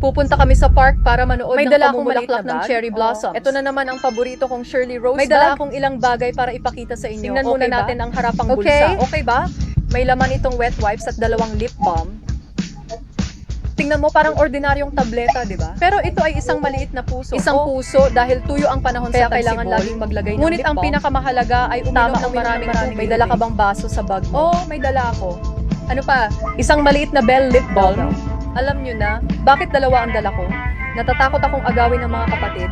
Pupunta kami sa park para manood May ng dala akong pamumulaklak maliit na ng bag. cherry blossoms. Ito na naman ang paborito kong Shirley Rose May bag. dala akong ilang bagay para ipakita sa inyo. Tingnan muna Okay ba? natin ang harapang Okay? bulsa. Okay ba? May laman itong wet wipes at 2 lip balm. Tingnan mo, parang ordinaryong tableta, di ba? Pero ito ay isang maliit na puso. Isang puso dahil tuyo ang panahon Kaya sa tagsibol. kailangan laging maglagay ng Ngunit lip ang balm. pinakamahalaga ay uminom ng maraming tubig. May dala ka bang baso sa bag mo? Oo, may dala ako. Ano pa? Isang maliit na Bell lip balm. Alam nyo na, bakit dalawa ang dala ko? Natatakot akong agawin ng mga kapatid.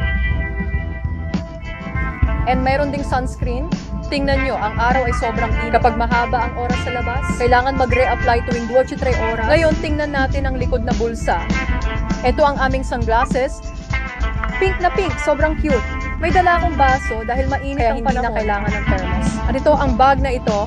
And mayroon ding sunscreen. Tingnan nyo, ang araw ay sobrang init. Kapag mahaba ang oras sa labas, kailangan mag-reapply tuwing 23 oras. Ngayon, tingnan natin ang likod na bulsa. Ito ang aming sunglasses. Pink na pink, sobrang cute. May dala akong baso dahil mainit Kaya ang hindi panahon. na kailangan ng thermos. At ito, ang bag na ito,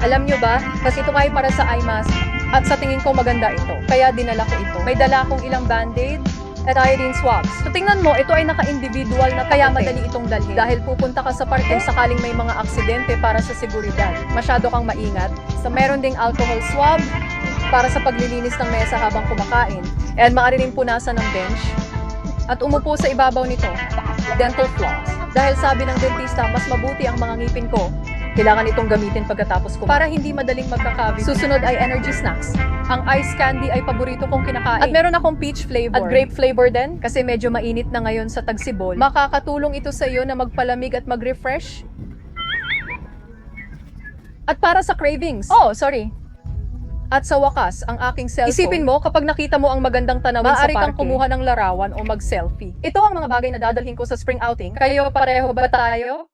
alam nyo ba, kasi ito ay para sa eye mask. At sa tingin ko maganda ito. Kaya dinala ko ito. May dala akong ilang band-aid at iodine swabs. So tingnan mo, ito ay naka-individual na kaya madali itong dalhin. Dahil pupunta ka sa park kung sakaling may mga aksidente para sa seguridad. Masyado kang maingat. So meron ding alcohol swab para sa paglilinis ng mesa habang kumakain. And maaari rin punasan ng bench. At umupo sa ibabaw nito, dental floss. Dahil sabi ng dentista, mas mabuti ang mga ngipin ko. Kailangan itong gamitin pagkatapos ko para hindi madaling magkakavity. Susunod ay energy snacks. Ang ice candy ay paborito kong kinakain. At meron akong peach flavor. At grape flavor din, kasi medyo mainit na ngayon sa tagsibol. Makakatulong ito sa iyo na magpalamig at mag-refresh. At para sa cravings. Oh, sorry. At sa wakas, ang aking cellphone. Isipin mo, kapag nakita mo ang magandang tanawin sa parke, maaari kang kumuha ng larawan o mag-selfie. Ito ang mga bagay na dadalhin ko sa spring outing. Kayo pareho ba tayo?